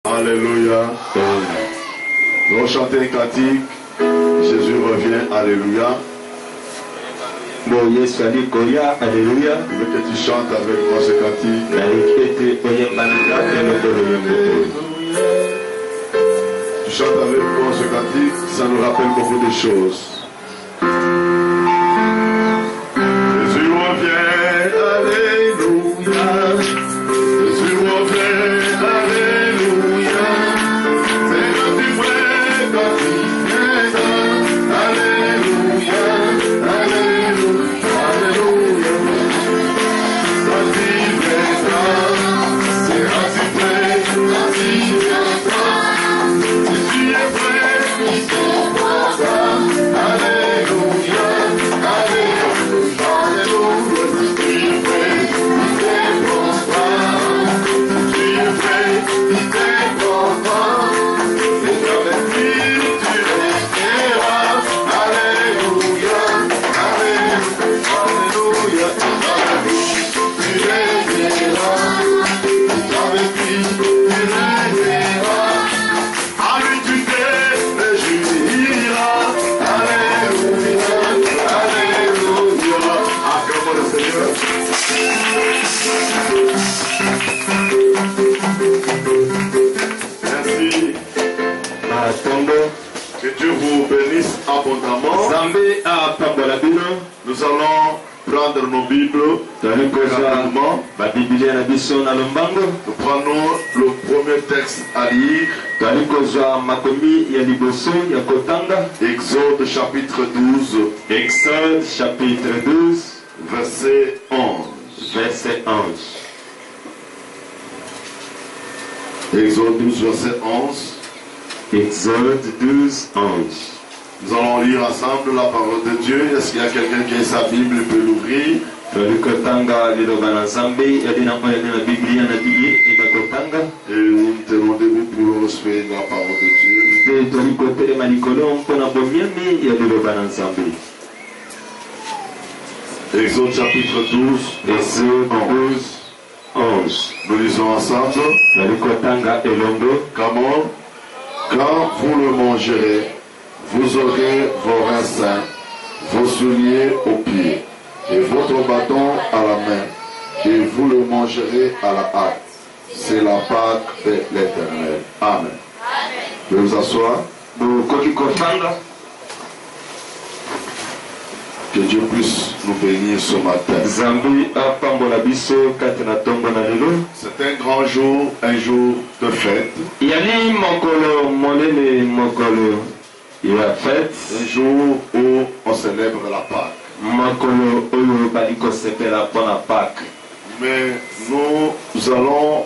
Alléluia. Nous allons chanter un cantique. Jésus revient. Alléluia. Alléluia. Je veux que tu chantes avec moi ce cantique. Tu chantes avec moi ce cantique, ça nous rappelle beaucoup de choses. Jésus revient. Alléluia. Jésus revient. Alléluia. C'est notre frère quand il viendra. Alléluia. Alléluia. Alléluia. Quand il viendra, c'est ainsi près quand il viendra. Si tu es prêt, il te prendra. Alléluia. Alléluia. Alléluia. Si tu es prêt, il te prendra. Si tu es prêt, il te prendra. Et avec lui, tu resteras. Alléluia. Alléluia. Alléluia. Avec lui, tu resteras. Avec lui, tu resteras. À lui, tu te réjouiras. Alléluia. Alléluia. Acclamons le Seigneur. Merci. Que Dieu vous bénisse abondamment. Nous allons prendre nos Bibles rapidement. Nous prenons le premier texte à lire. Exode chapitre 12. Exode chapitre 12, Verset 11. verset 11. Exode 12, verset 11. Exode 12, 11. Nous allons lire ensemble la parole de Dieu. Est-ce qu'il y a quelqu'un qui a sa Bible et peut l'ouvrir? Et nous tenons debout pour le respect de la parole de Dieu. Exode chapitre 12, verset 11. 11. Nous lisons ensemble. Comment? Quand vous le mangerez, vous aurez vos reins sains, vos souliers aux pieds, et votre bâton à la main, et vous le mangerez à la hâte. C'est la Pâque de l'Éternel. Amen. Vous pouvez vous asseoir. Que Dieu puisse nous bénir ce matin. C'est un grand jour, un jour de fête. Un jour où on célèbre la Pâque. Mais nous allons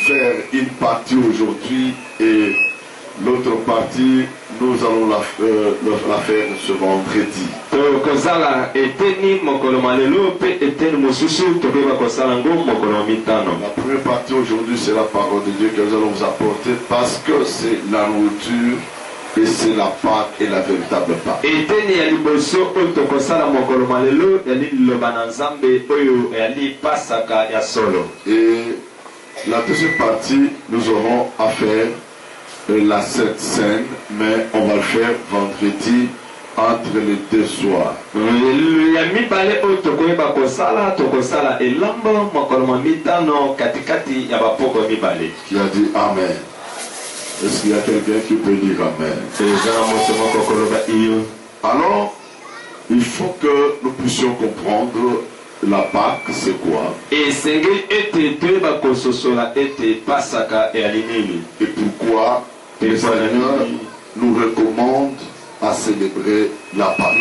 faire une partie aujourd'hui et l'autre partie, nous allons la faire ce vendredi. La première partie aujourd'hui, c'est la parole de Dieu que nous allons vous apporter parce que c'est la nourriture et c'est la Pâque et la véritable Pâque. Et la deuxième partie, nous aurons à faire la Sainte Seine, mais on va le faire vendredi entre les deux soirs. Qui a dit Amen? Est-ce qu'il y a quelqu'un qui peut dire Amen? Alors, il faut que nous puissions comprendre la Pâque, c'est quoi? Et pourquoi le Seigneur nous recommande à célébrer la Pâque.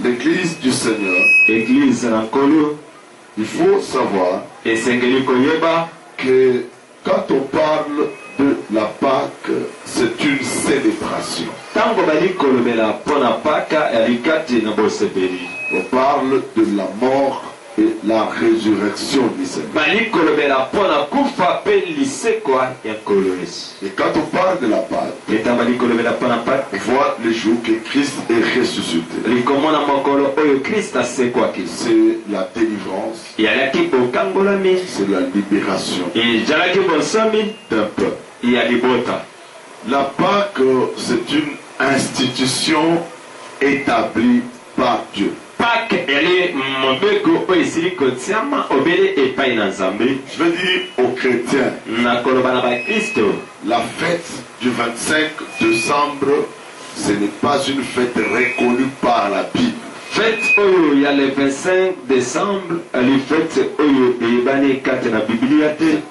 L'église du Seigneur, il faut savoir que quand on parle de la Pâque, c'est une célébration. On parle de la mort et la résurrection du Seigneur. Et quand on parle de la Pâque, on voit le jour que Christ est ressuscité. C'est la délivrance, c'est la libération d'un peuple. La Pâque, c'est une institution établie par Dieu. Je veux dire aux chrétiens, la fête du 25 décembre, ce n'est pas une fête reconnue par la Bible. Fête il y a le 25 décembre, les fêtes c'est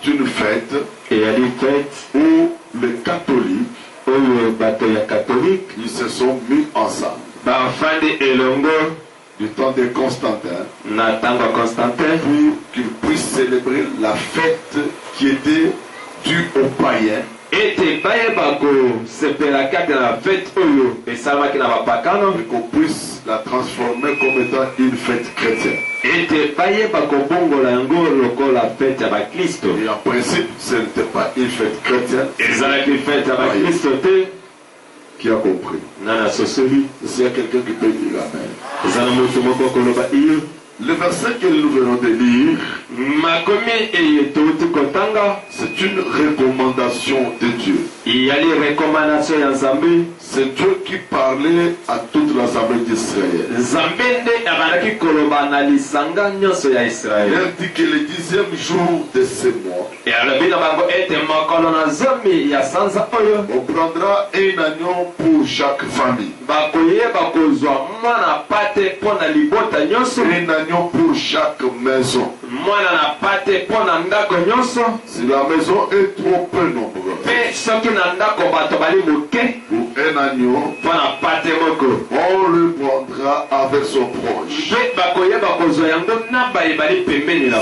une fête et les fêtes où les catholiques ils se sont mis ensemble. Du temps de Constantin, pour qu'ils puissent célébrer la fête qui était due aux païens. Et qu'on puisse la transformer comme étant une fête chrétienne. Et en principe, ce n'était pas une fête chrétienne. Qui a compris? S'il y a quelqu'un qui peut dire amen. Le verset que nous venons de lire, c'est une recommandation de Dieu. C'est Dieu qui parlait à toute l'assemblée d'Israël. Il a dit que le 10e jour de ce mois, on prendra un agneau pour chaque famille. Un agneau pour chaque maison. Si la maison est trop peu nombreuse, pour un agneau, on le prendra avec son proche.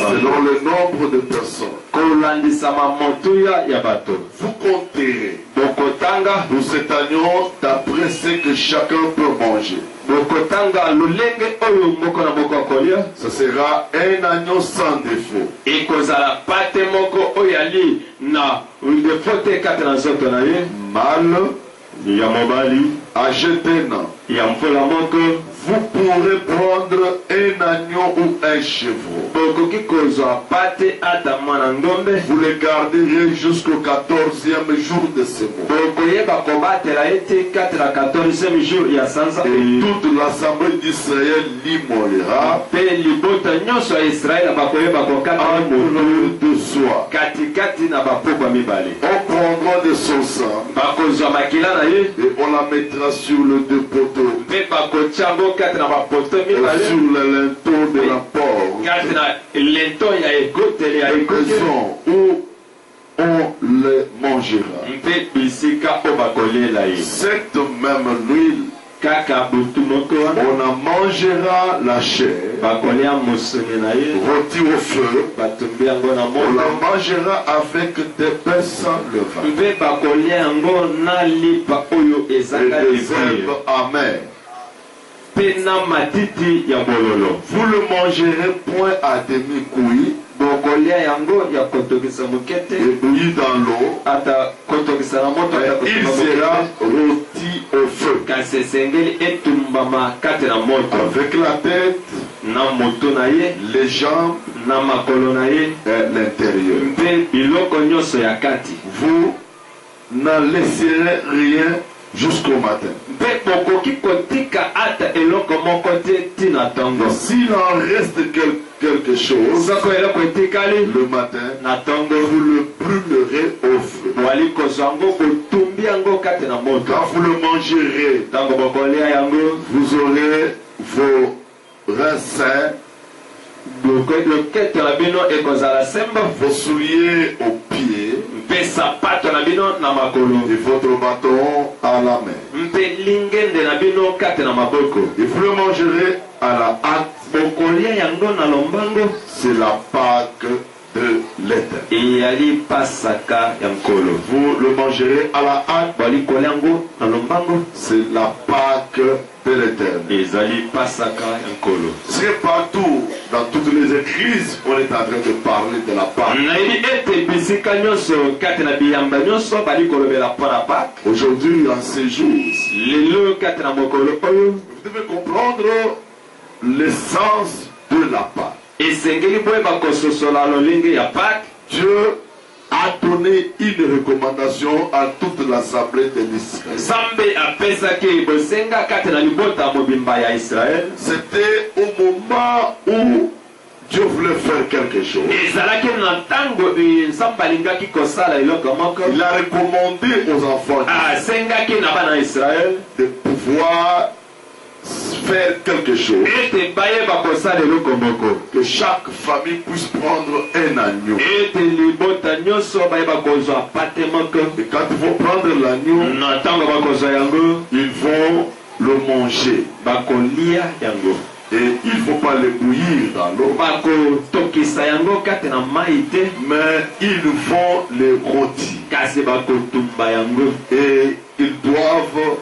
Selon le nombre de personnes, vous compterez pour cet agneau d'après ce que chacun peut manger. Ce sera un agneau sans défaut. Mâle, âgé d'un an. Vous pourrez prendre un agneau ou un chevreau. Vous le garderez jusqu'au 14e jour de ce mois. Et toute l'assemblée d'Israël l'immolera entre de soi. On prendra de son sang et on la mettra sur le deux poteaux, sur le linteau de la porte, maison où on les mangera. Cette même nuit, on en mangera la chair, rôtie au feu, on la mangera avec des pains sans levain et des herbes amères. Vous le mangerez point à demi cuit et bouilli dans l'eau, il sera rôti au feu avec la tête, les jambes et l'intérieur. Vous n'en laisserez rien jusqu'au matin. S'il en reste quelque chose le matin, vous le brûlerez au feu. Quand vous le mangerez, vous aurez vos reins sains, vos souliers aux pieds et votre bâton à la main. Et vous le mangerez à la hâte. C'est la Pâque de l'éternel. eyali pasaka ya nkolo. Vous le mangerez à la hâte. Balikola yango na lombango. C'est la Pâque de l'éternel. Ezali pasaka ya nkolo. C'est partout, dans toutes les églises, on est en train de parler de la Pâque. nayebi ete bisika nyonso kati na biyamba nyonso balikolobela mpo na Pâque. Aujourd'hui, en ces jours, lelo kati na mokolo oyo vous devez comprendre l'essence de la Pâque. esengeli boyeba kososola lolenge ya Pâque. Dieu a donné une recommandation à toute l'assemblée d'Israël. Nzambe apesaki bosenga kati na libota mobimba ya Israël. C'était au moment où Dieu voulait faire quelque chose. ezalaki na ntango nzambe alingaki kosala eloko moko. Il a recommandé aux enfants asengaki na bana ya Israël de pouvoir faire quelque chose. ete bayeba kosala eloko moko. Que chaque famille puisse prendre un agneau. ete libota nyonso bayeba kozwa pate moko. Et quand ils vont prendre l'agneau, na ntango bakozwa yango ils vont le manger. bakolia yango. Et il ne faut pas le bouillir dans l'eau, bakotokisa yango kati na mai te, mais ils vont le rôtir. kasi bakotumba yango. Et ils doivent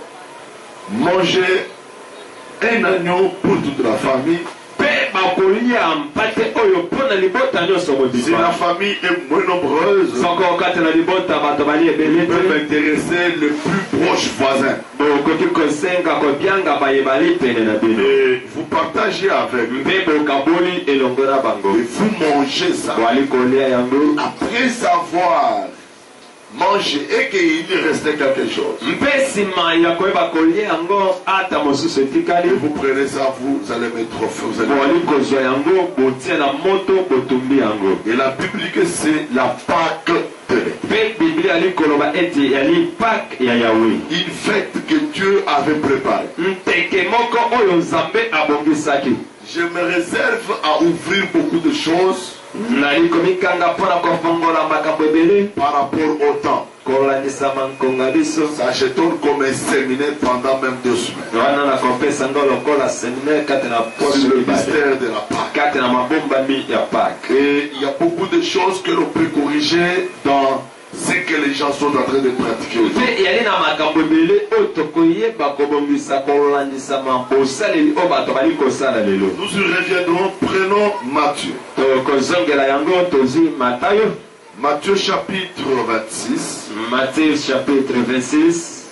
manger un agneau pour toute la famille. Pe bakolia mpate oyo mpo na libota nyonso Si la mobimba. famille est moins nombreuse, soko kati na libota bato bali ebele ils peuvent te, intéresser le plus proche voisin. bokoki kosenga kobianga bayebali pene na bino. Et vous partagez avec eux. mpe bokaboli elongo na bango. Et vous mangez ça. bwali kolia yango. Après avoir mangé et qu'il restait quelque chose, mpe nsima ya koyeba kolia yango ata mosusu etikali, vous prenez ça, vous allez mettre au feu. Vous allez bwali kozwa yango botie na moto botumbi yango. Et la Bible que c'est la Pâque de l'éternel. mpe biblia ali koloba ete yali Pâque ya Yawe. Une fête que Dieu avait préparée. nteke moko oyo nzambe abongisaki. Je me réserve à ouvrir beaucoup de choses nali komikanga mpona kofongola makambo ebele par rapport au temps. kolandisama nkonga biso. Ça s'étonne comme un séminaire pendant même 2 semaines. wana na kopesa ngo lokola seminaire kati na poso Sur le mibale. mystère de la Pâque. kati na mabombami ya Pâque. Et il y a beaucoup de choses que l'on peut corriger dans ce que les gens sont en train de pratiquer aujourd'hui. mpe yali na makambo ebele oyo tokoyeba kobongisa kolandisama bosaleli oyo bato bali kosala lelo. Nous y reviendrons, prenons Matthieu. tokozongela yango tozwi Matayo. Matthieu chapitre 26, Matthieu chapitre 26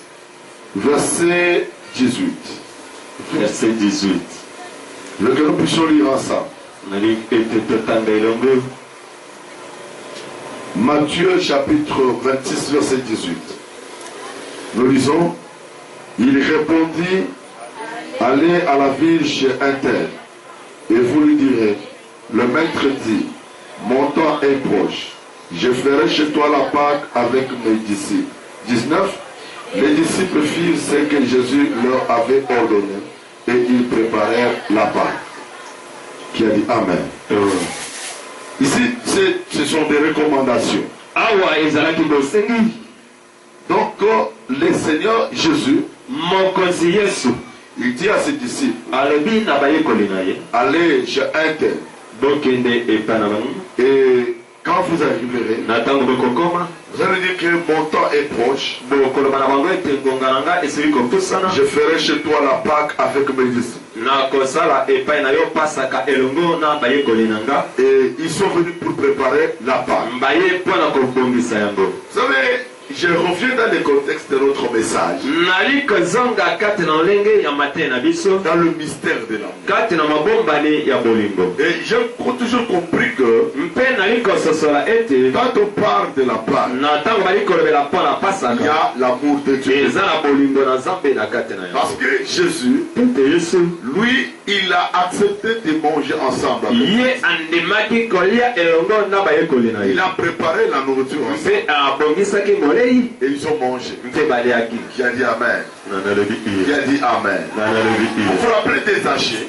verset 18. verset 18. Le que nous puissions lire ensemble. nali ete totanga elongo. Matthieu chapitre 26, verset 18. Nous lisons, il répondit, allez à la ville chez un tel, et vous lui direz, le maître dit, mon temps est proche, je ferai chez toi la Pâque avec mes disciples. 19. Les disciples firent ce que Jésus leur avait ordonné, et ils préparèrent la Pâque. Qui a dit Amen. Ici, ce sont des recommandations. awa ezalaki bosengi. Donc, le Seigneur Jésus, mokonzi Yesu il dit à ses disciples, alobi na bayekoli na ye allez chez un tel. bokende epai na bango. Et quand vous arriverez, na ntango bokokoma vous allez dire que mon temps est proche. bokoloba na bango ete ngonga na nga esili kopusana. Je ferai chez toi la Pâque avec mes disciples. na kosala epai na yo pasaka elongo na bayekoli na nga. Et ils sont venus pour préparer la Pâque. baye mpo na kobongisa yango. Vous savez, je reviens dans le contexte de notre message, nali kozonga kati na olenge ya mate na biso, dans le mystère de l'amour. kati na mabombani ya bolingo. Et j'ai toujours compris que mpe nali kososola ete quand on parle de la Pâque, na ntango bali kolobela mpo na il y pasaka a l'amour de Dieu. eza na bolingo na nzambe na kati na Parce yango. que Jésus, ete Yesu lui, il a accepté de manger ensemble avec nous. ye andimaki kolia elongo na bayekoli na ye, Il a préparé la nourriture ensemble. mpe abongisaki molei Et ils ont mangé. mpe baliaki. Qui a dit Amen. Qui a dit Amen. Vous vous rappelez des Zachée?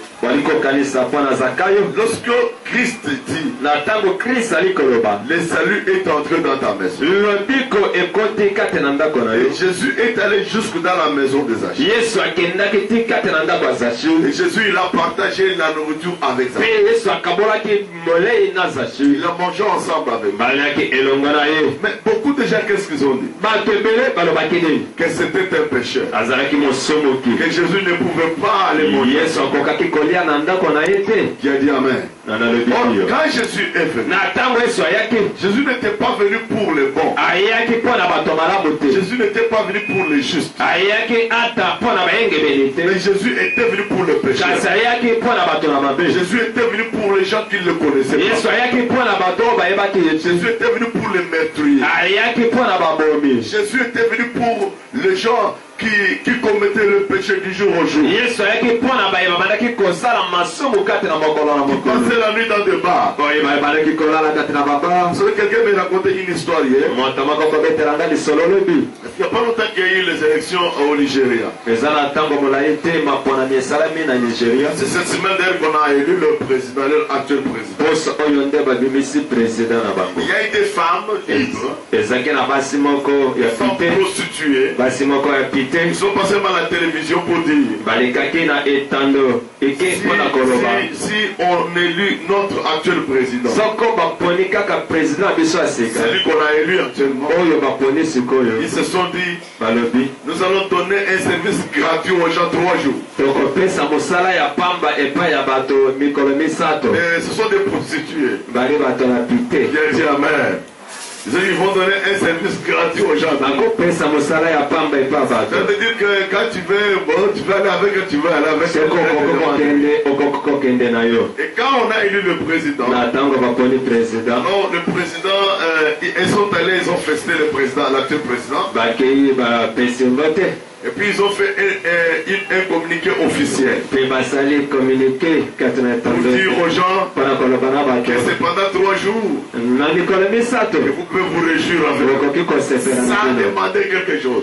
Lorsque Christ dit le salut est entré dans ta maison. Et Jésus est allé jusque dans la maison des Zachée. Et Jésus il a partagé la nourriture avec Zachée. Il a mangé ensemble avec lui. Mais beaucoup de gens, qu'est-ce qu'ils ont dit? Que c'était un pécheur. Que Jésus ne pouvait pas aller manger. Qui a dit Amen. Quand Jésus est venu, Jésus n'était pas venu pour les bons. Jésus n'était pas venu pour les justes. Mais Jésus était venu pour les pécheurs. Jésus était venu pour les gens qui ne le connaissaient pas. Jésus était venu pour les meurtriers. Jésus était venu pour les gens qui commettaient le péché du jour au jour. Qui passaient la nuit dans des bars. Quelqu'un m'a raconté une histoire hier. Il n'y a pas longtemps qu'il y a eu les élections au Nigeria. C'est cette semaine d'ailleurs qu'on a élu le président, l'actuel président. Il y a eu des femmes libres, des femmes prostituées. Ils sont passés par la télévision pour dire si on élit notre actuel président, c'est lui qu'on a élu actuellement. Ils se sont dit nous allons donner un service gratuit aux gens 3 jours. Et ce sont des prostituées. Qui a dit Amen. Ils vont donner un service gratuit aux gens. Ça veut dire que quand tu veux aller avec, tu veux aller avec. Et quand on a élu le président, le président, ils sont allés, ils ont festé le président, l'actuel président. Et puis ils ont fait un communiqué officiel pour dire aux gens que c'est pendant 3 jours que vous pouvez vous réjouir avec sans demander quelque chose.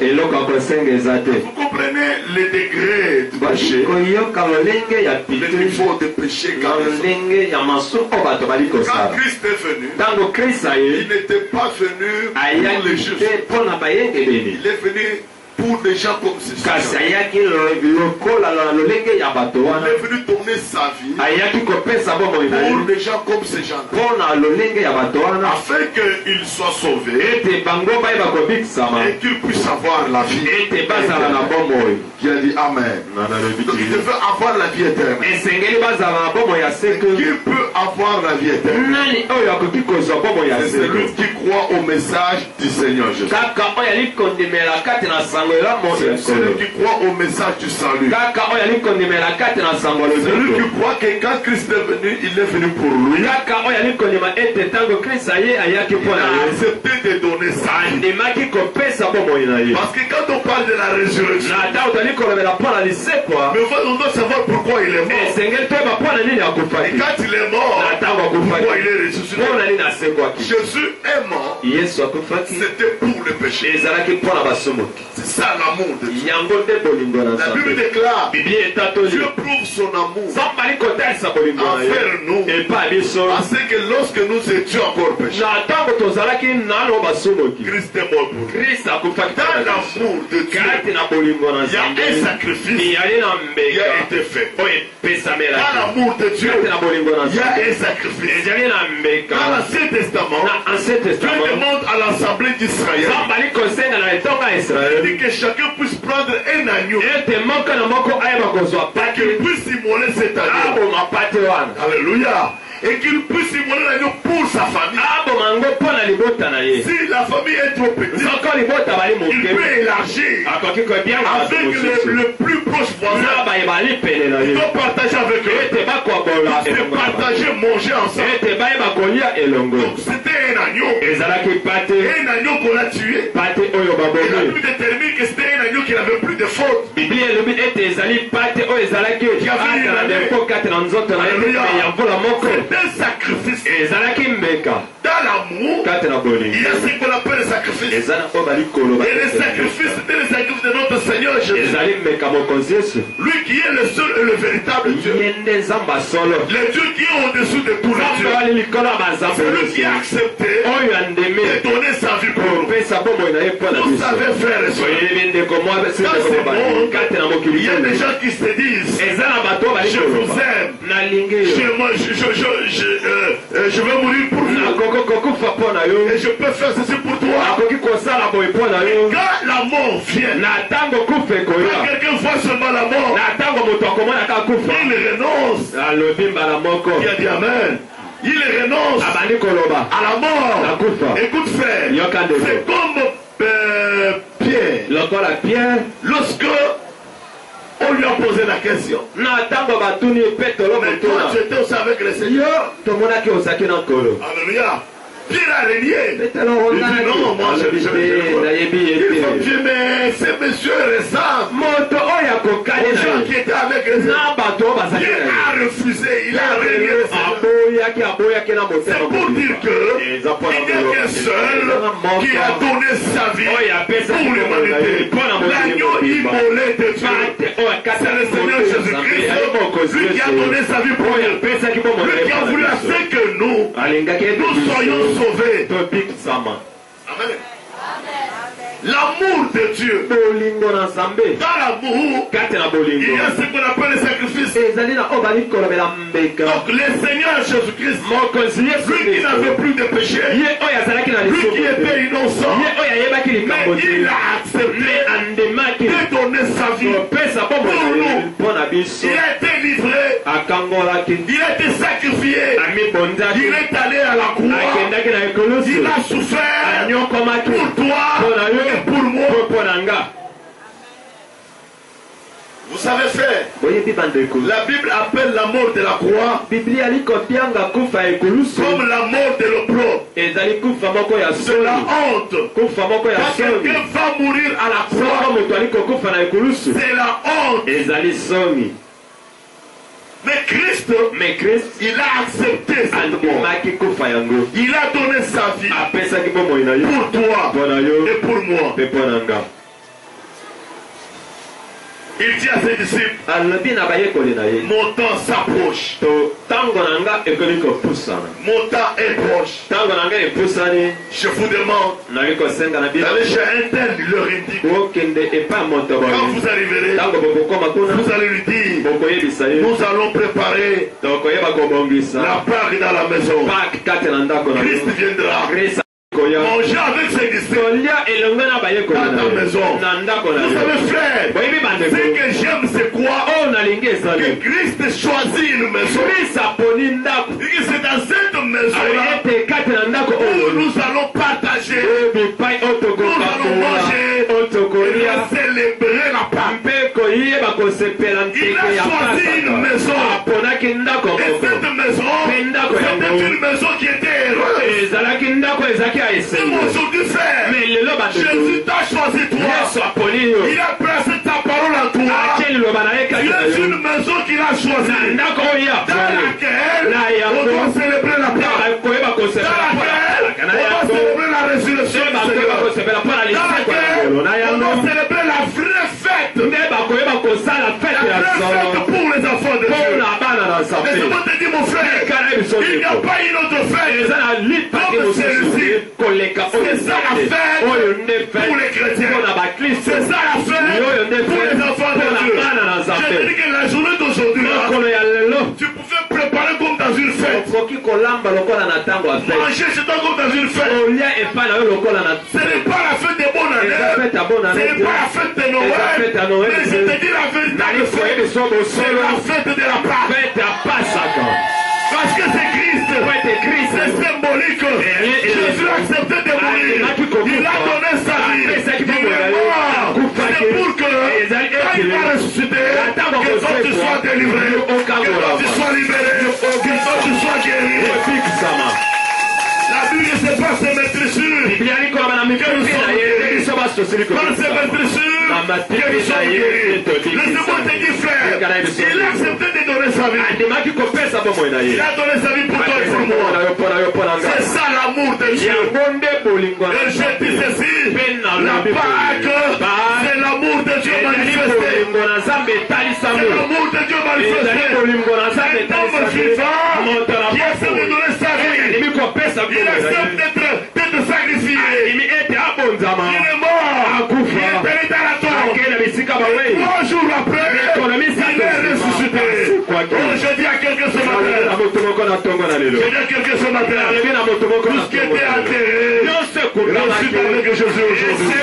Vous comprenez les degrés du péché, le niveau de péché. Quand Christ est venu, il n'était pas venu pour les justes. Il est venu pour des gens comme ceci. Il est venu tourner sa vie pour des gens comme ces gens-là, afin qu'ils soient sauvés et qu'ils puissent avoir la vie. Qui a dit Amen. Donc il devait avoir la vie éternelle. Qui peut avoir la vie éternelle? C'est celui qui croit au message du Seigneur Jésus. C'est celui qui croit au message du salut. Celui qui croit que quand Christ est venu, il est venu pour lui. Il a accepté de donner sa vie. Parce que quand on parle de la résurrection, mais on doit savoir pourquoi il est mort. Et quand il est mort, pourquoi il est ressuscité? Jésus est mort. C'était pour le péché. C'est ça l'amour de Dieu. La Bible déclare Dieu prouve son amour envers nous, parce que lorsque nous étions encore pécheurs, Christ est mort pour nous. Dans l'amour de Dieu, il y a un sacrifice qui a été fait. Dans l'amour de Dieu, il y a un sacrifice. Dans l'Ancien Testament, Dieu demande à l'Assemblée d'Israël que chacun puisse prendre un agneau, qu'il puisse immoler cet agneau. Alléluia. Et qu'il puisse immoler l'agneau pour sa famille. Si la famille est trop petite, il peut élargir avec le plus proche voisin. Il doit partager avec eux. Il peut partager, manger ensemble. Donc c'était un agneau. Un agneau qu'on a tué. Et la Bible détermine que c'était un agneau qui n'avait plus de faute. Un sacrifice. Dans l'amour, il y a ce qu'on appelle le sacrifice sacrifices. eza na oyo bali koloba Et les sacrifices, c'était les sacrifices de notre Seigneur Jésus. ezali mmeka mokonzi yesu Lui qui est le seul et le véritable Dieu. ye nde nzambe asolo Le Dieu qui est au-dessous de tous les nzambe dieux. wali likolo ya banzambe C'est lui qui a nyonso accepté oyo andemi de donner sa vie pour nous. kopesa bomoi na ye mpo na Vous biso savez, frères et sœurs, oyebi ndeko mwa dans sindeko ce mobali monde, kati na mokili il y a des oyo gens qui se disent, eza na bato oyo bali je vous koloba aime, nalingi je vais mourir pour vous, nakoki kokufa mpo na yo et je peux faire ceci pour toi. nakoki kosala boye mpo na yo Quand la mort vient, na ntango kufa quand ekoya quelqu'un voit seulement la mort, na ntango moto akomonaka kufa il renonce. alobi mbala moko Il a dit Amen. Il renonce abandi koloba à la mort. nakufa Écoute frère, yoka ndeko c'est comme Pierre. lokola pierre Lorsque on lui a posé la question, na ntango batuni petolo mais toi motuna tu étais aussi avec le Seigneur. yo tomonaki ozalaki na nkolo Alléluia. Pierre a renié. petelo Il dit non, moi olobi te nayebi ye Il faut te Dieu, mais ces messieurs ressemblent moto oyo akokani aux na gens ye qui étaient avec le Seigneur. na bato oyo bazalaki Il na a ye refusé, il a renié le Seigneur. aboyaki na C'est motema pour dire que il n'y a qu'un seul qui a donné sa vie pour l'humanité. L'agneau immolé de Dieu. C'est le Seigneur Jésus-Christ, lui qui a donné sa vie pour nous. Lui qui a voulu assez que nous soyons sauvés. Amen. L'amour de Dieu. bolingo na nzambe Dans l'amour, kati na il bolingo y a ce qu'on appelle le sacrifice. ezali na oyo bali kolobela mbeka Donc le Seigneur Jésus-Christ, mokonzi yesu lui qui n'avait plus de péché, ye oyo azalaki na lui lisumu qui était innocent, ye oyo ayebaki likambo mais te il a accepté me andemaki de donner sa vie. kopesa bomoi mpo na biso Il a été livré, akangolaki il a été sacrifié, amibonzaki il est allé à la croix, akendaki na ekolusu il a souffert anyokomaki pour toi mpo na yo et pour moi. mpo na nga Vous savez frère, boyebi bandeko la Bible appelle la mort de la croix biblia likotianga kufa ya ekolusu comme la mort de l'opprobre. ezali kufa moko ya C'est la soni honte. kufa moko ya Quand soni quelqu'un va mourir à la soko croix, moto ali kokufa na ekolusu c'est la honte. ezali soni Mais Christ, mais Christ il a accepté cette mort. andimaki kufa yango Il a donné sa vie apesaki bomoi na yo pour toi mpo na yo et pour moi. mpe mpo na nga Il dit à ses disciples, alobi na bayekoli na ye mon temps s'approche. to ntango na nga ekoki kopusana Mon temps est proche. ntango na nga epusani Je vous demande naki kosenga na bino d'aller chez un tel, il leur indique. bokende epai moto Quand boye vous arriverez, ntango bokokoma kuna vous allez lui dire, bokoyebisa ye nous allons préparer tokoyeba kobongisa la part dans la maison. pak kati na ndako na Christ yo viendra krist koya manger avec ses disciples tolia elongo na bayekoli dans na ta yo maison. na ndako na Vous yo savez frère, boyebi ce bandeko que j'aime c'est quoi? oyo nalingi Que ezali Christ choisit une maison. krist aponi ndako Et que c'est dans cette maison-là ete kati na ndako où oyo nous allons partager, bipai oyo tokokakola oyo et tokolia célébrer la Pâque. mpe koyeba kosepela Il nteke a ya choisi une maison. aponaki ndako Et moko cette maison, c'était une maison qui était heureuse. ezalaki ndako ezalaki ya Même esengo aujourd'hui, frère, me lelo Jésus bandeko t'a choisi yesu toi. aponi yo Il a placé ta parole en toi. atie liloba na ye kati Tu na es yo une maison qu'il a na choisie. ndako oyo Dans aponi laquelle na on yango doit célébrer la Pâque. koyeba Dans kosepela laquelle mpo na on doit yango célébrer la résurrection nde du bakoyeba Seigneur. kosepela mpo na Dans liseko ya laquelle ngolo na on yango doit célébrer la vraie fête. nde bakoyeba kosala La fete ya vraie fête solo pour les enfants de mpo Dieu. na bana na nzambe Laisse-moi te dire, mon frère, kala biso il n'y a pas une autre fête. eza na litaki Comme mosusu celle-ci. koleka oyo C'est ça la fête oyo nde pour les chrétiens. mpo na bakristo C'est ça la fête oyo nde pour les enfants de mpo na Dieu. bana na Je te nzambe dis que la journée d'aujourd'hui, là, mokolo ya lelo tu pouvais préparer comme dans une fête. okoki kolamba lokola na ntango ya fete Manger chez toi comme dans une fête. olia epai na yo lokola na Ce n'est pas la fête des bonnes eza années. fete ya bona Ce n'est pas la fête de Noël. Mais je te dis la véritable nalifoye fête. biso C'est bosolo la fête de la Pâque. fete ya pasaka Parce que c'est Christ. po ete C'est kristo symbolique. Jésus a accepté de mourir. Il a donné sa vie. Il est mort. C'est pour que quand il va ressusciter, que toi tu sois délivré, que toi tu sois libéré, que toi tu sois guéri. efikisama La Bible ne sait pas se mettre sur. biblia likoloba na mipeke na ye biso baso tosili Pas se mettre sur. qu'ils sont guéris. Laissez-moi te dire, frère, il a accepté de donner sa vie. Il a donné sa vie pour toi et pour moi. C'est ça l'amour de Dieu. Et je dis ceci, la Pâque, c'est l'amour de Dieu manifesté. C'est l'amour de Dieu manifesté. C'est un homme vivant qui accepte de donner sa vie. Il accepte d'être sacrifié. Il est mort. Il est péri dans la tombe. 3 jours après, il est ressuscité. Je dis à quelqu'un ce matin. Je dis à quelqu'un ce matin. Tout ce qui était enterré, ressuscité avec Jésus aujourd'hui.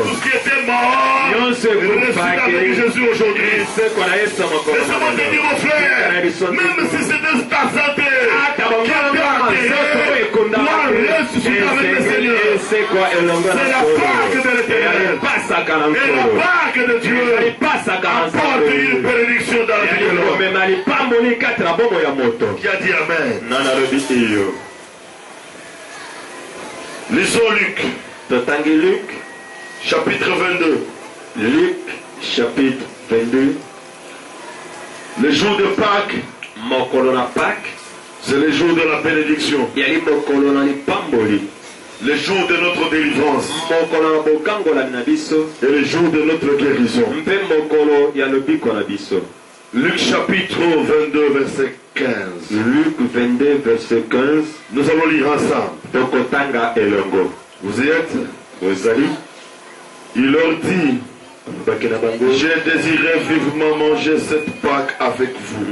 Tout ce qui était mort, ressuscité avec Jésus aujourd'hui. Laissez-moi te dire mon frère, même si c'était ta santé qui était enterrée, toi ressuscité avec le Seigneur. C'est la Pâque de l'Éternel. Et la Pâque de Dieu apporte une bénédiction dans la vie de l'homme. Qui a dit Amen? Lisons Luc. Chapitre 22. Luc, chapitre 22. Le jour de Pâques, c'est le jour de la bénédiction. Le jour de notre délivrance. Et le jour de notre guérison. Luc chapitre 22, verset 15. Luc 22, verset 15. Nous allons lire ensemble. Vous y êtes? Vous allez? Il leur dit, j'ai désiré vivement manger cette Pâque avec vous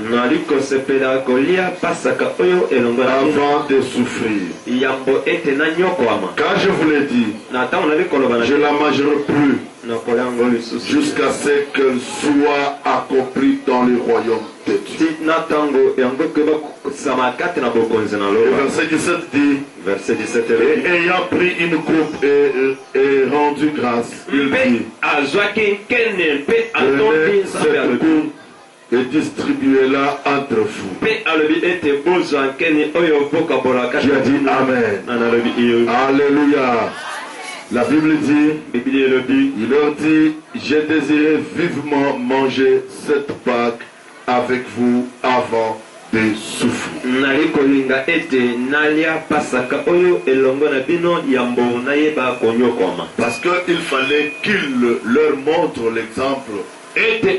avant de souffrir. Car je vous l'ai dit, je la mangerai plus jusqu'à ce qu'elle soit accomplie dans le royaume de Dieu. Et verset 17 dit, et ayant pris une coupe et rendu grâce, il dit, prenez cette coupe et distribuez-la entre vous. Qui a dit Amen. Alléluia. La Bible dit, il leur dit, j'ai désiré vivement manger cette Pâque avec vous avant de souffrir. Parce qu'il fallait qu'il leur montre l'exemple. Qu'il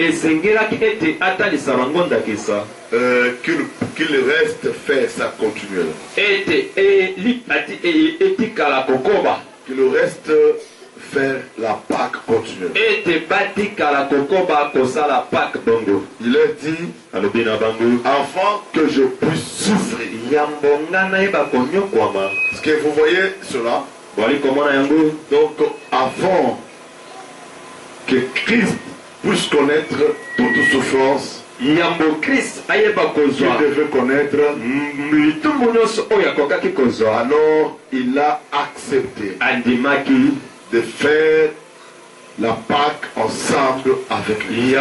reste faire ça continuellement. Qu'il reste faire la Pâque continuellement. Il a dit, avant que je puisse souffrir. Est-ce que vous voyez cela? Donc, avant que Christ puisse connaître toute souffrance, il devait connaître. Alors il a accepté de faire la Pâque ensemble avec lui.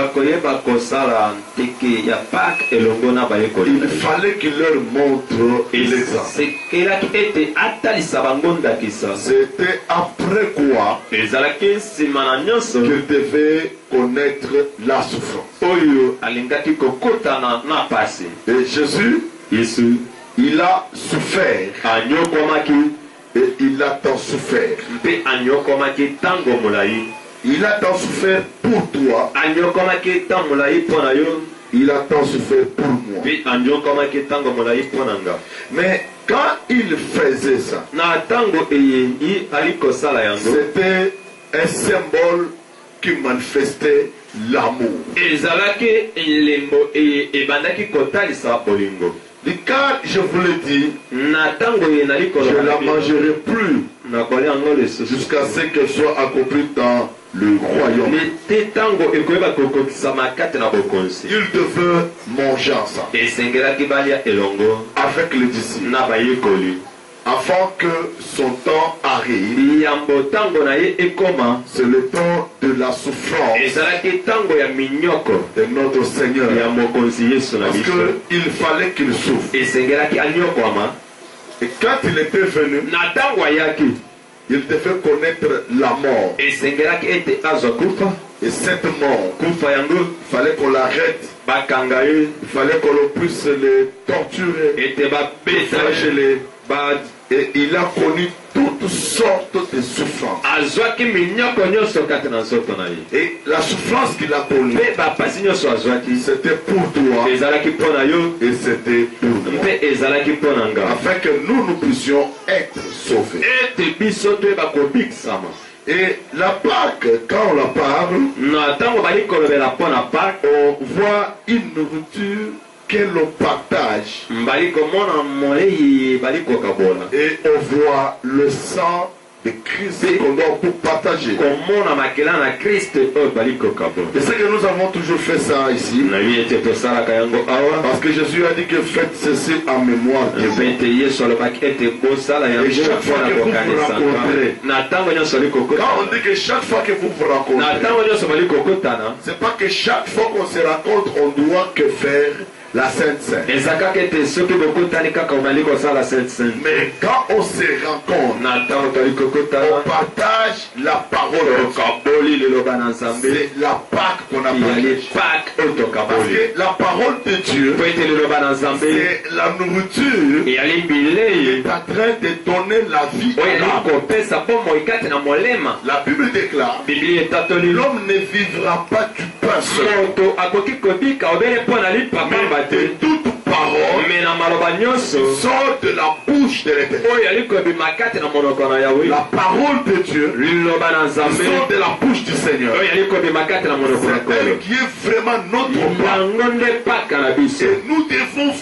Il fallait qu'il leur montre l'exemple. C'était après quoi qu'il devait connaître la souffrance. Et Jésus, il a souffert. Et il a tant souffert. Il a tant souffert pour toi. Il a tant souffert pour moi. Mais quand il faisait ça, c'était un symbole qui manifestait l'amour. Car je vous l'ai dit, je la mangerai plus jusqu'à ce qu'elle soit accomplie dans le royaume. Il devait manger ensemble avec les disciples avant que son temps arrive. C'est le temps de la souffrance de notre Seigneur. Parce qu'il fallait qu'il souffre. Et quand il était venu, il te fait connaître la mort. esengelaki ete azwa kufa Et cette mort, kufa yango il fallait qu'on l'arrête. bakanga ye Il fallait qu'on le puisse les torturer. ete babeta ye Et il a connu toutes sortes de souffrances. azwaki minyoko nyonso kati na nzoto na ye Et la souffrance qu'il a connue, mpe bapasi nyonso azwaki c'était pour toi ezalaki mpo na yo et c'était pour moi. mpe ezalaki mpo na nga Afin que nous puissions être sauvés. ete biso toyeba kobikisama Et la Pâque, quand on la parle, na ntango bali kolobela mpo na Pâque on voit une nourriture que l'on partage. bali komona molei bali kokabola Et on voit le sang de Christ qu'on doit pour partager. komona makela na kriste oyo bali kokabola Et c'est que nous avons toujours fait ça ici. nayebi ete tosalaka yango awa Parce que Jésus a dit que faites ceci en mémoire de mpe moi. ete yesu alobaki ete bosala yango chaque fois mpona que vous kokanisa vous rencontrez, na ntango nyonso bali Quand on kokotana dit que chaque fois que vous vous na rencontrez, ntango nyonso bali kokotana c'est pas que chaque fois qu'on se rencontre, on doit que faire la Sainte Seine. eza kaka ete soki bokotani kaka obali kosala sainte sainte Mais quand on se rencontre, na ntango toli on kokotana partage la parole de Dieu. tokaboli liloba na nzambe C'est la Pâque qu'on a yali partagée. Pâque oyo Parce tokaboli que la parole de Dieu, po ete liloba na nzambe c'est la nourriture eyali qui bilei est en train de donner la vie oyo à eyali l'âme. kopesa bomoi kati na molema La Bible déclare, biblia etatoli l'homme ne vivra pas du pain seul, moto akoki kobika obele mpo na lipapamba mais te de toute parole me na maloba nyonso sort de la bouche de l'Éternel. oyo yali kobima kati na monoko na yawe La parole de Dieu liloba na nzambe sort de la bouche du Seigneur. oyo yali kobima kati na monoko na C'est elle kolo qui est vraiment notre part. yango nde paka na biso Et nous devons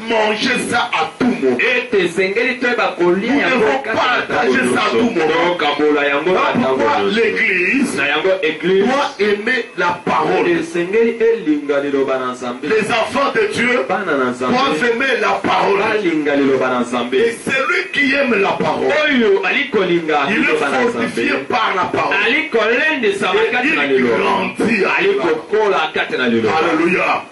manger ça à tout moment. ete esengeli toyeba kolia Nous yango devons kati na partager ça à tout ntango moment. nyonso tokabola yango na Voilà ntango pourquoi nyonso l'Église na yango eglise doit aimer la parole. esengeli elinga liloba na nzambe Les enfants de Dieu bana na doivent nzambe aimer la parole. balinga liloba na nzambe Et celui qui aime la parole, oyo ali kolinga il est liloba na fortifié nzambe par la parole. ali kolendisama Et kati na il liloba grandit ali avec la parole. kokola kati na liloba Alléluia.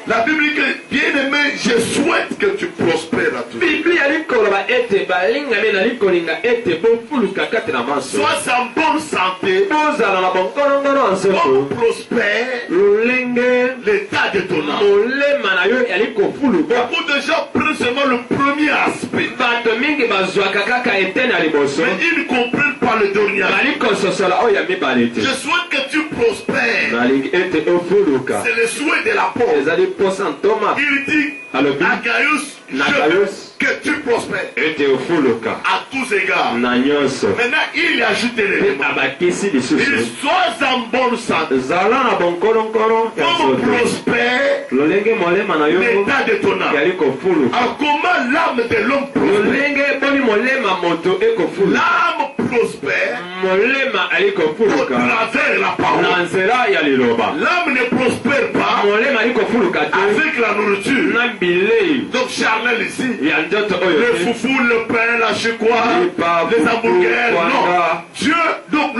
La Bible dit que, bien-aimé, je souhaite que tu prospères à tout. biblia ali koloba ete balingami nali kolinga ete bofuluka kati na maso Sois en bonne santé, bozala na bonkolongono ya comme nzoto prospère lolenge l'état de ton âme. molema na yo yali kofuluka Beaucoup de gens prennent seulement le premier aspect, bato mingi bazwaka kaka ete na liboso mais ils ne comprennent pas le dernier aspect. bali kososola oyo ya mibale te Je souhaite que tu prospères. nalingi ete ofuluka C'est le souhait de l'apôtre. ezali posa ntoma Il dit alobi à Gaius, na je veux Gaius que tu prospères ete ofuluka à tous égards. na nyonso Maintenant, il ajoute mpe l'élément. abakisi Il lisusu dit, sois en bonne santé, zala na bonkolonkolo ya comme nzoto prospère lolenge molema na yo l'état de ton âme. yali kofuluka En comment l'âme de l'homme prospère? lolenge boni molema moto ekofuluka L'âme prospère molema ali au kofuluka travers la na parole. nzela ya liloba L'âme ne prospère pas molema ali kofuluka te avec la nourriture. na bilei Donc charnel ici, ya nzoto oyo le te foufou, le pain, la chikwa, Lipa, les fufu, hamburgers, non. kwanga. Dieu, donc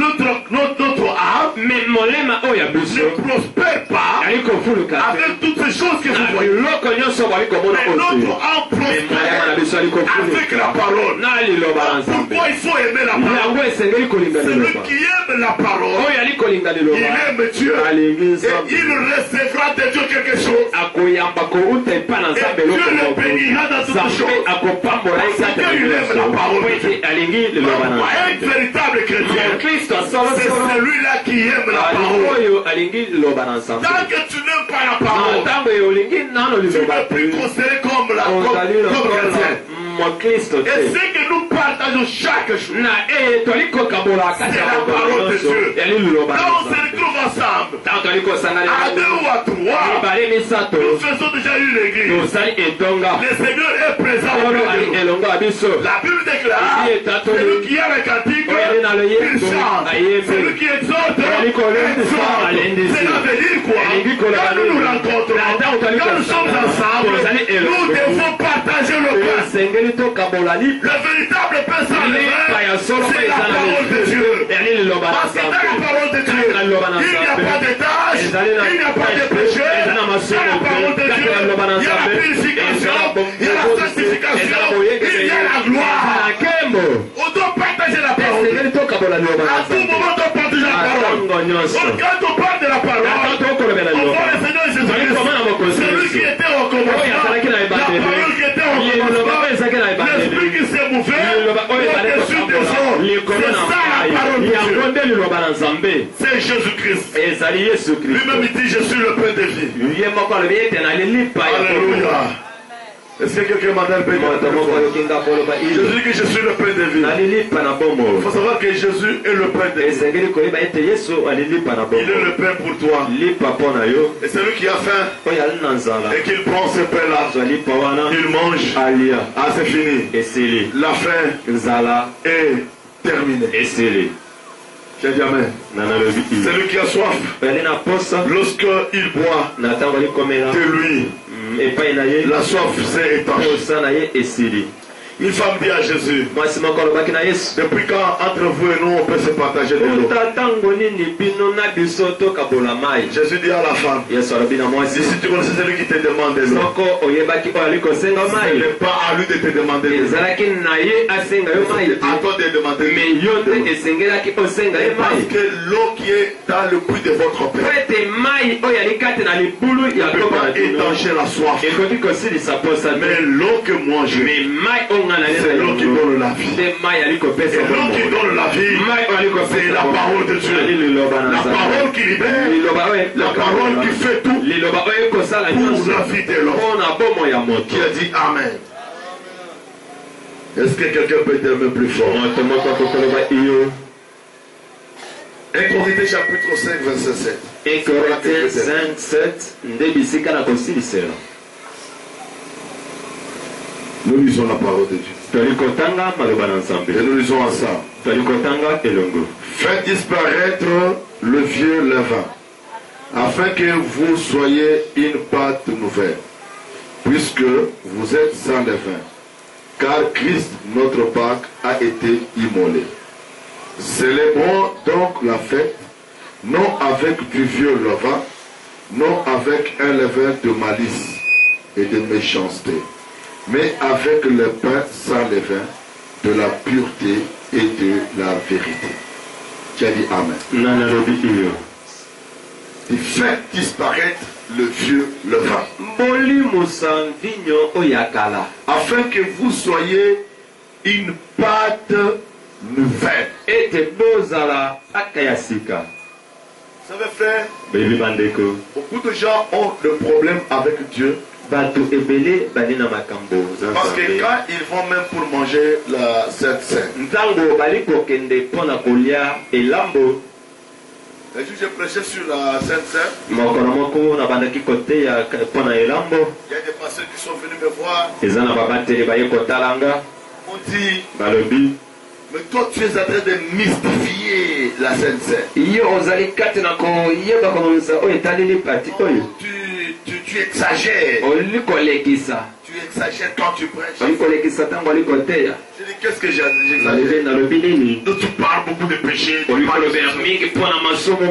notre âme me molema oyo ya biso ne prospère pas ali kofuluka te avec toutes ces choses que vous na voyez. biloko nyonso bali komona Mais oyo notre te âme me molema na prospère biso ali avec la kofuluka parole. na liloba na nzambe Pourquoi il faut aimer la parole? yango esengeli kolinga Celui liloba qui aime la parole, oyo ali kolinga il liloba aime Dieu. alingi Et nzambe il recevra de Dieu quelque chose. akoyamba kouta epa na nzambe Et eloko Dieu le moko bénira dans toutes nzambe choses. akopambola ye kati na Parce qu'il aime la parole nyonso de po Dieu. ete alingi liloba na Un nzambe véritable chrétien, kristo c'est asolosolo celui-là qui aime la alingi parole. oyo alingi liloba na nzambe Tant que tu n'aimes pas la na parole, ntango oyo olingi nano tu ne liloba peux plus te considérer comme ozali chrétien. lokola mokristo Et te ce que nous partageons chaque jour, na toli kokabola kati c'est ya la mokolo parole de nyonso Dieu. yali liloba na Là, on se nzambe retrouve ensemble. ntango toli kosangana À deux ou à trois, mibale misato nous faisons déjà une église. tosali etonga Le Seigneur est présent oyo auprès ali de nous. elongo ya biso La Bible déclare, Il est tatoli. celui qui a le cantique, Oyo ali na il loyembo chante. ayembe Celui qui exhorte, Oyo ali kolendisa, exhorte. alendisi. Cela veut dire quoi? Elingi koloba Quand nous nous nini? rencontrons, Na ntango toli quand nous sommes kosangana, ensemble, tozali elongo. nous devons partager le pain. esengeli tokabola lipa Le véritable pain sans levain, lipa ya solo mpe c'est la eza na parole de Dieu. yali liloba na Parce que dans la nzambe parole de Dieu, Kati na liloba na il n'y a nzambe pas de tâche, ezali na il n'y a pas de péché. eza na Dans la masumu parole de te Dieu, kati na liloba na il y a la nzambe purification, il y a la sanctification, il y a la eza na gloire. nkembo On doit partager la parole. esengeli tokola liloba À na tout moment, on partage la parole. atango nyonso Donc, quand on parle de la parole, tokolobela on liloba voit le Seigneur Tozali komona Jésus-Christ. mokonzi Celui qui Yesu. était au Oyo commencement, azalaki na la ebandeli. parole qui était au Liloba oyo commencement, ezalaki na ebandeli. l'esprit qui s'est mouvé liloba oyo ezali au-dessus des kotambola eaux. likolo C'est na ça la parole de mai yango Dieu. nde liloba na nzambe C'est Jésus-Christ. ezali yesu Lui-même kristo il dit, je suis le pain de vie. ye moko alobi ete nalilipa ya Alléluia. koloba Est-ce que quelqu'un m'a donné le pain moto de moko vie? yokinga koloba Jésus dit que je suis le pain de vie. nalilipa na Il bomo faut savoir que Jésus est le pain de vie. esengeli koyeba ete yesu alilipa na Il est bomo le pain pour toi. lipa mpo na yo Et celui qui a faim oyo ali na nzala et qu'il prend ce pain-là, azwa lipa wana il mange. alia Ah, c'est fini. esili La faim nzala est terminée. esili J'ai dit amen. na nalobi Celui qui a soif, ali na posa lorsqu'il boit na ntango alikomela de lui, epai na ye la soif s'est étanche. posa na ye esili Une femme dit à Jésus, mwasi moko alobaki na yesu depuis quand entre vous et nous on peut se partager de l'eau? kuta ntango nini bino na biso tokabola mai Jésus dit à la femme, yesu alobi na mwasi si tu connaissais celui qui te demande de l'eau, soko oyebaki oyo ali kosenga ce mai n'est pas à lui de te demander de l'eau. ezalaki na ye asenga yo mai C'est à toi de demander me de yo l'eau. nde esengelaki osenga ye Parce mai que l'eau qui est dans le puits de votre po père ete mai oyo ali kati na libulu ya ne peut koka na pas bino étancher la soif. ekoki kosilisa posa Mais te l'eau que moi je me mai oyo nga na ye c'est l'eau qui donne la vie. nde mai ali Et kopesa l'eau qui donne la vie, mai oyo ali c'est la parole de ali Dieu. liloba na La nzambe parole qui libère, liloba oyo la parole qui fait tout liloba oyo ekosala pour nyonso la vie de l'homme. mpo na bomo ya moto Qui a dit Amen? Est-ce que quelqu'un peut dire un peu plus fort? moto moko akokoloba iyo 1 Corinthiens chapitre 5, verset 7. 1 Corinthiens 5, 7 nde bisika na kosilisela Nous lisons la parole de Dieu. toli kotanga maloba na nzambe Et nous lisons ensemble. toli kotanga elongo Faites disparaître le vieux levain, afin que vous soyez une pâte nouvelle, puisque vous êtes sans levain, car Christ, notre Pâque, a été immolé. Célébrons donc la fête, non avec du vieux levain, non avec un levain de malice et de méchanceté, mais avec le pain sans levain, de la pureté et de la vérité. Tu as dit Amen. na nalobi iyo Il fait disparaître le vieux levain, bolimusa mvinyo oyo ya kala afin que vous soyez une pâte nouvelle. ete bozala aka ya sika Vous savez, frère, bebi bandeko beaucoup de gens ont le problème avec Dieu bato ebele bali na makambo za parce que nzambe quand ils vont même pour manger la Sainte Seine, ntango bali kokende mpo na kolia elambo le jour où j'ai prêché sur la Sainte Seine, mokolo moko nabandaki koteya mpo na elambo il y a des pasteurs qui sont venus me voir, eza na babateli baye kotalanga m'ont dit, balobi mais toi tu es en train de mystifier la Sainte Seine. yo ozali kati na koyeba komonisa oyo etaleli pati oyo Tu exagères. oli kolekisa Tu exagères quand tu prêches. oli kolekisa ntango ali koteya Je dis, qu'est-ce que j'exagère? nalobi nalobi nini Donc tu parles beaucoup de péchés. oli kolobela mingi mpo na masumu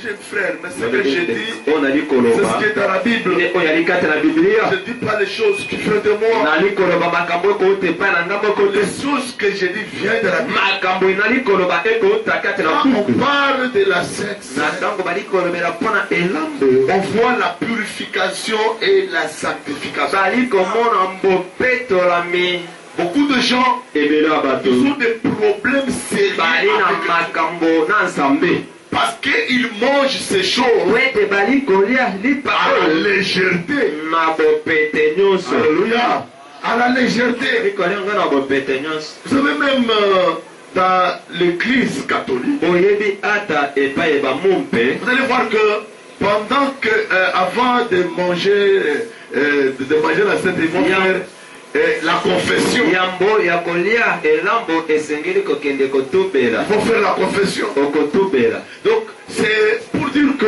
J'ai un frère, mais ce que j'ai dit, oyo nali c'est koloba ce qui est dans la Bible. nde oyo ali kati na biblia Je ne dis pas les choses qui font de moi. nali koloba makambo ekouta epai na nga moko te Les choses que j'ai dit viennent de la Bible. makambo enali koloba ekouta kati na Quand on buku parle de la sexe, na ntango bali kolobela mpo na elambo on voit la purification et la sanctification. bali komona mbopetolami Beaucoup de gens, ebele ya bato ils ont des problèmes sérieux bali na avec Dieu. makambo na nzambe Parce qu'ils mangent ces choses po ete bali kolia lipa à la oyo légèreté. na bopete nyonso Alléluia. À la légèreté. likolia nga na bopete nyonso Vous savez, même dans l'église catholique, oyebi ata epai bamumpe vous allez voir que pendant que, avant de manger la Sainte, ils vont faire la confession. yambo ya kolia elambo esengeli kokende kotubela Ils vont faire la confession. okotubela Donc, c'est pour dire que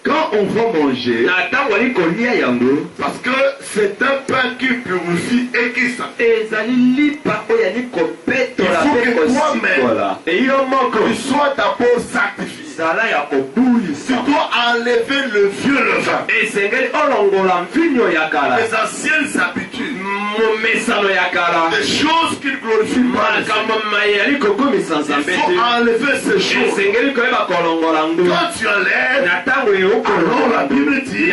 quand on va manger, na ntango ali kolia yango parce que c'est un pain qui purifie et qui sanctifie. ezali lipa oyo ali kopetola Il faut mpe que kosikola eyo moko Tu sois d'abord sanctifié. zala ya Tu kobulisa dois enlever le vieux levain, esengeli olongola mvinyo ya kala les anciennes habitudes. des choses qui ne glorifient pas le Seigneur. Il faut enlever ces choses. Quand tu enlèves, alors la Bible dit,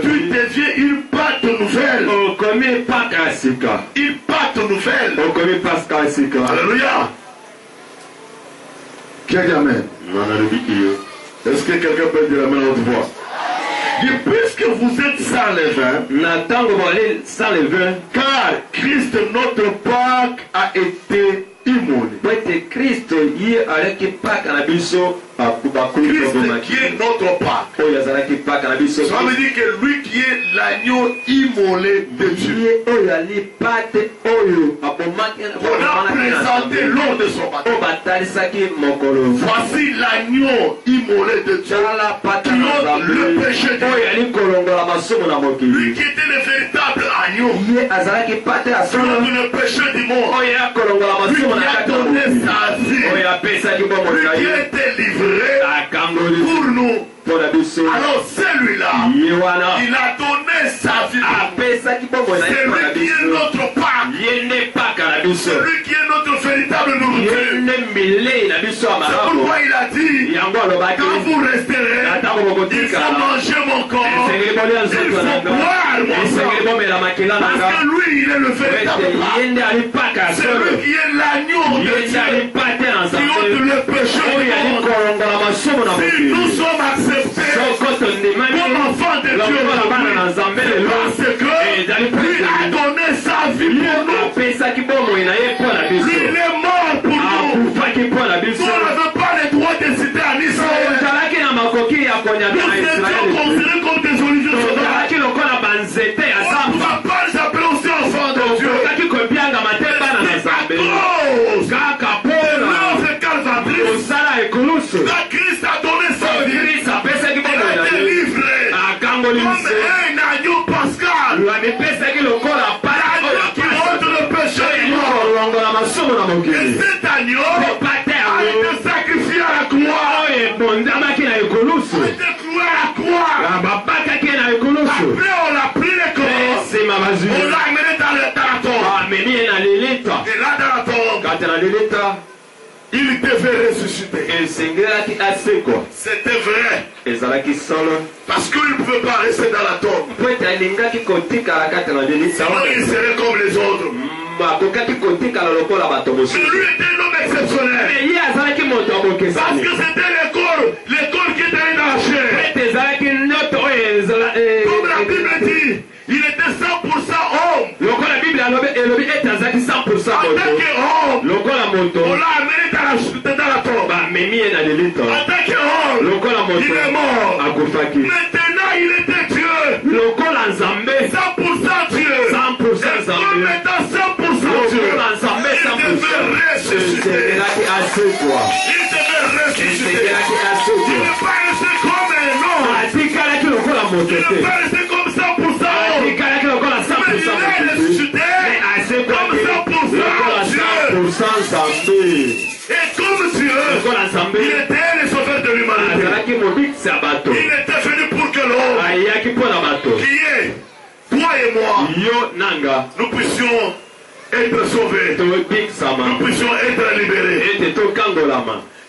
tu deviens une pâte nouvelle. Une pâte nouvelle. Alléluia. Qui a dit amen? Est-ce que quelqu'un peut dire amen à haute voix? Et puisque vous êtes sans levain, car Christ notre Pâque a été immolé. Christ qui est notre Pâque. Ça veut dire que lui qui est l'agneau immolé de Dieu. On a présenté lors de son baptême. Voici l'agneau immolé de Dieu qui ôte le péché de Dieu. Lui qui était le véritable agneau qui ôte le péché du monde. Lui qui a donné sa vie. Lui qui a été livré pour nous. Alors celui-là, il a donné sa vie. C'est lui qui est notre Pâque. Celui qui est notre véritable nourriture. C'est pourquoi il a dit, quand vous resterez, il faut manger mon corps, il faut boire mon sang. Parce que lui, il est le véritable Pâque. C'est lui qui est l'agneau de Dieu qui ôte le péché du monde. Si nous sommes acceptés comme enfants de Dieu, parce que lui a donné sa vie pour nous. Lui, il est mort pour nous. Nous n'avons pas le droit de citer en Israël. Nous étions considérés comme des oliviers sauvages. On ne va pas les appeler aussi enfants de Dieu. C'est à cause de l'œuvre calvatrice. Quand Christ a donné sa vie, il a été livré comme un agneau pascal. L'agneau qui ôte le péché du monde. Et cet agneau a été sacrifié à la croix. A été cloué à la croix. Après on l'a pris le corps. On l'a amené dans la tombe. Et là dans la tombe, il devait ressusciter. C'était vrai. Parce qu'il ne pouvait pas rester dans la tombe. Sinon il serait comme les autres. Mais lui était un homme exceptionnel. Parce que c'était le corps qui était dans la chair. Comme la Bible dit, il était 100% homme. En tant qu'homme, on l'a amené dans la tombe. En tant qu'homme, il est mort. Maintenant il était Dieu. 100% Dieu. Et comme étant 100% Dieu, il devait ressusciter. Il devait ressusciter. Il n'est pas resté comme un homme. Il n'est pas resté comme 100% homme. Mais il est ressuscité comme 100% Dieu. Et comme Dieu, il était le sauveur de l'humanité. Il était venu pour que l'homme, qui est toi et moi, nous puissions être sauvés. Nous puissions être libérés.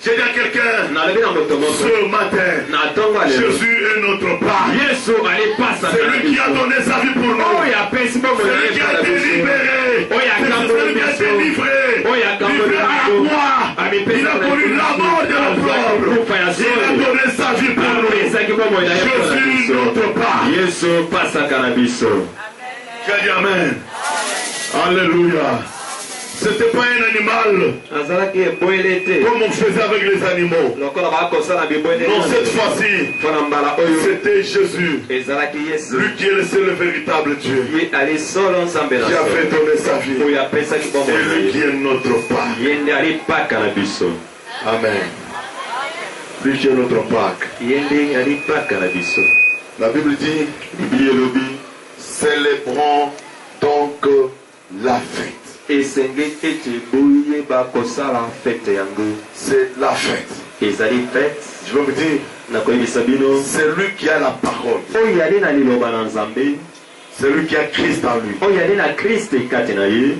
J'ai dit à quelqu'un ce matin, Jésus est notre Pâque. C'est lui qui a donné sa vie pour nous. C'est lui qui a été libéré. C'est lui qui a été livré. Livré à la croix. Il a connu la mort de l'opprobre. Il a donné sa vie pour nous. Jésus notre Pâque. Qui a dit amen. Alléluia. C'était pas un animal comme on faisait avec les animaux. Non, cette fois-ci, c'était Jésus. Lui qui est le seul véritable Dieu. Qui a fait donner sa vie. Et lui qui est notre Pâque. Amen. Lui qui est notre Pâque. La Bible dit, célébrons donc la fête. C'est la fête. Je veux vous dire, c'est lui qui a la parole. Celui qui a Christ en lui, oyo ali na kristo kati na ye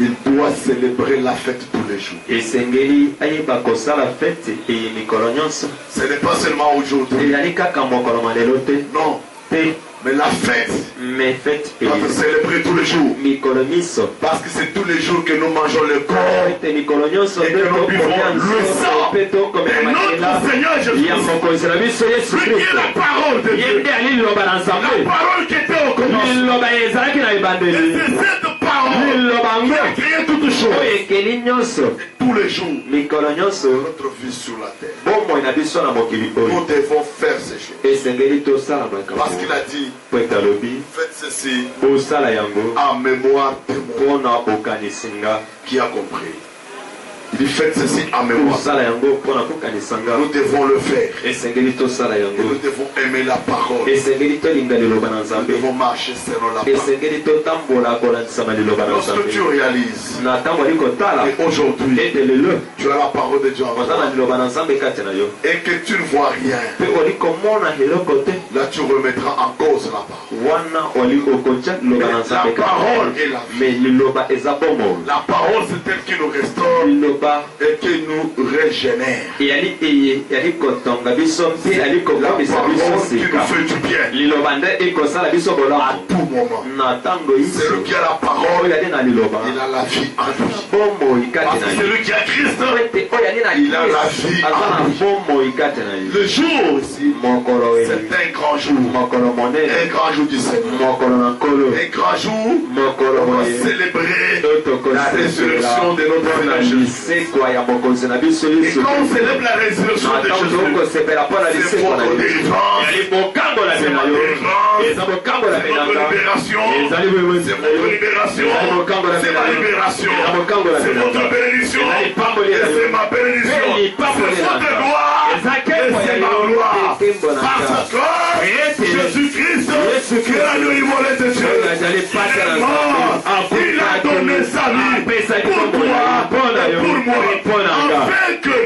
il doit célébrer la fête tous les jours. esengeli ayeba kosala fete mikolo nyonso Ce n'est pas seulement aujourd'hui. ezali kaka mokolo malelo te Non. te Mais la fête me fete doit être célébrée tous les jours. mikolo miso Parce que c'est tous les jours que nous mangeons le corps ete mikolo nyonso et que nous buvons le sang mpe tokomela de makela notre Seigneur ya Jésus-Christ. mokonzi na biso yesu Lui qui est kristo la parole de ye Dieu. nde ali liloba na La nzambe parole qui était au commencement. liloba ezalaki na Et ebandeli c'est cette parole liloba qui ngo a créé toutes choses. oyo ekeli nyonso Et tous les jours, mikolo nyonso notre vie sur la terre. bomoi na biso na mokili Nous oyo devons faire ces choses. esengeli tosala Parce qu'il makambo a dit, po ete alobi faites ceci bosala yango en mémoire de moi. mpona kokanisi nga Qui a compris? Il dit, faites ceci en mémoire. tosala yango mpona kokanisa nga Nous devons le faire. esengeli tosala Et yango nous devons aimer la parole. esengeli tolinga liloba na Nous nzambe devons marcher selon la parole. esengeli totambola kolandisama liloba na Lorsque nzambe tu réalises na ntango ali kotala et aujourd'hui ete lelo tu as la parole de Dieu en oza na toi liloba na nzambe kati na yo et que tu ne vois rien, mpe oli komona eloko te là tu remettras en cause la parole. wana oli okotia liloba na La nzambe parole kati est la vie. me liloba eza bomoi La parole c'est elle qui nous restaure liloba et qui nous régénère. eyali eye yali kotonga biso mpe ali La kokomisa parole biso qui nous sika fait du bien liloba nde ekosala biso à bolamu tout moment. na ntango C'est iso lui qui a la oyo parole, ali na liloba il a la vie en lui. bomoi kati Parce na que c'est ye lui qui a Christ. ete oyo ali na Il a la Kristo vie aza en na lui. bomoi kati na ye Le jour aussi, mokolo c'est oyo un grand jour. mokolo Un monene grand jour du Seigneur. mokolo na nkolo Un grand jour, mokolo on va boye célébrer tokosepela la résurrection de notre mpona Seigneur Jésus. lisekwa ya mokonzi na biso Et yesu quand on célèbre la résurrection de ntango Jésus, tokosepela mpona c'est lisekwa na votre ye délivrance, ezali bokambola c'est pena votre yo délivrance, eza bokambola c'est pena votre nga libération, ezali c'est votre libération, c'est ma libération, c'est votre bénédiction, et c'est ma bénédiction, c'est votre gloire, et c'est ma gloire. Parce que Jésus-Christ, qui est la nuit volée de Dieu, il est mort, il a donné sa vie pour toi et pour moi, afin que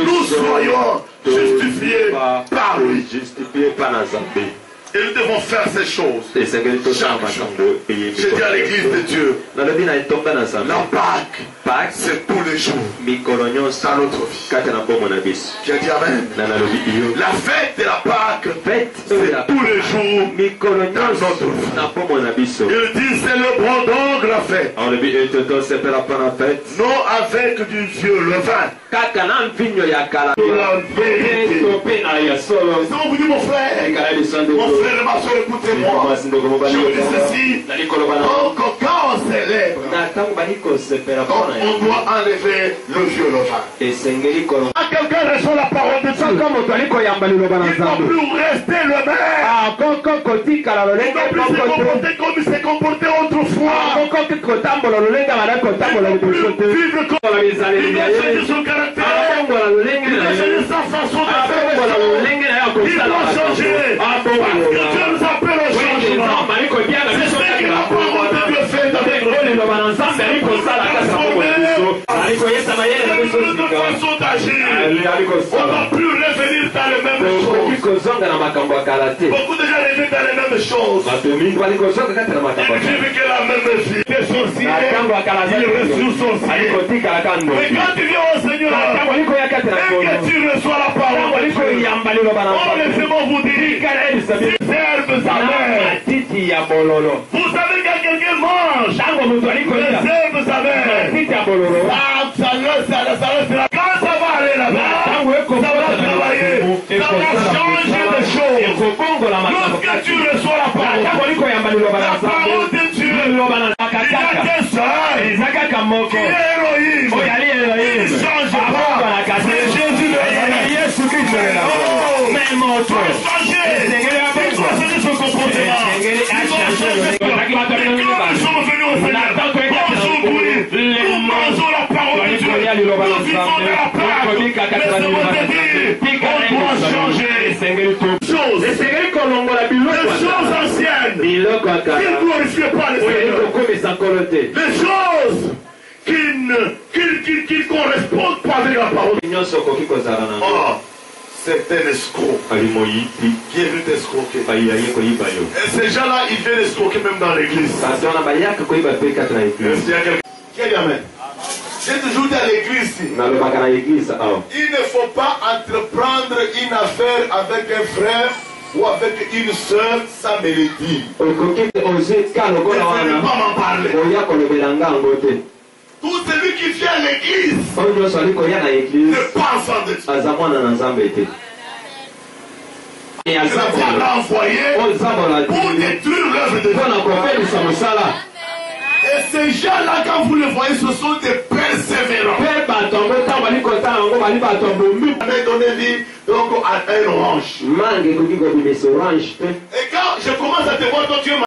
nous soyons justifiés par lui. justifié par na nzambe Et nous devons faire ces choses. esengeli tosala makambo Je dis à l'église de Dieu, nalobi na etonga na nzambe la Pâque, Pâques c'est tous les jours mikolo nyonso dans notre vie. kati na bomoi na biso Qui a dit Amen. na nalobi iyo La fête de la Pâque, fete oyo c'est ya tous les jours. mikolo nyonso na bomoi na biso Il dit, célébrons donc la fête. alobi ete tosepela mpona fete Non avec du vieux levain. kaka na mvinyo ya kala Pour la vérité. to mpe na ya solo C'est vous dites, mon frère, ekala lisande mon frère et ma soeur, écoutez-moi. mwasi ndeko mobali Je vous dis ceci. nali koloba na Donc, quand on célèbre, na ntango bali kosepela donc mpona on doit enlever le vieux levain. esengeli kolonga Quand quelqu'un reçoit la parole de Dieu, saka moto ali koyamba liloba na il ne doit nzambe plus rester le même. akoko kotikala Il ne lolenge doit plus se moko te comporter comme il s'est comporté autrefois. akoko kotambola lolenge abanda kotambola Il ne liboso doit te plus vivre comme kola il bizaleli doit ya changer ye son caractère. atambola lolenge Il na doit ye changer sa façon de faire les atambola choses. lolenge na ye Il akosala doit changer. Parce que Dieu nous appelle au changement. bali kobianga C'est biso ce kati que na la parole de Dieu fait dans notre oyo vie. liloba na nzambe ali kosala kati na bomoi na biso ali koyesa mayele na biso Notre sika façon d'agir. ali On ne kosala va plus revenir dans les mêmes okoki choses. kozonga na makambo ya kala te Beaucoup de gens reviennent dans les mêmes choses. bato mingi bali kozonga kati na makambo ya Ils kala vivent que la même vie. Des na sorciers. ntango ya kala Ils restent ali sorciers. kotikala ka Mais ndoki quand tu viens au Seigneur, na ntango ali koya kati na et kono que tu reçois la ntango parole ali de Dieu, koyamba liloba na oh, nzambe laissez-moi vous dire, tikala ebisabi serve sa mère. matiti ya bololo Vous savez quand quelqu'un mange, ntango moto ali kolia serve sa mère. matiti ya bololo Quand ça va aller là-bas, ntango ça va travailler, ça va changer de choses. ekobongola makambo Lorsque tu reçois la ntango parole, ali koyamba liloba na la parole nzambe de Dieu, liloba na il y a makataka qu'un seul eza kaka moko qui est Elohim. oyo ali elohim Il ne change abongolaka pas. te C'est Jésus le ezali yesu kristo Oh. me moto Changer. esengeli Il doit changer son comportement. esengeli Il doit changer son achange bato Et quand nous sommes venus au Seigneur, aujourd'hui, nous mangeons la parole de Dieu. Nous vivons de la Pâque. Mais c'est pour te dire, on doit changer. Choses. esengeli kolongola Les biloko choses anciennes biloko ya qui kala ne glorifient pas le oyo Seigneur. ekokomisa nkolo te Les choses qui ne correspondent pas avec la parole. nyonso okoki kozala nango Oh, c'est un escroc qui est venu t'escroquer. Et ces gens-là, ils viennent escroquer même dans l'église. Est-ce qu'il y a quelqu'un qui dit amen? J'ai toujours dit à l'église, il ne faut pas entreprendre une affaire avec un frère ou avec une soeur sans me le dire. Ne venez pas m'en parler. Tout celui qui vient à l'église n'est pas enfant de Dieu. Et la foi l'a envoyé pour détruire l'œuvre de Dieu. Et ces gens-là, quand vous les voyez, ce sont des persévérants. On a donné vie donc à un orange. Et quand je commence à te voir, toi tu es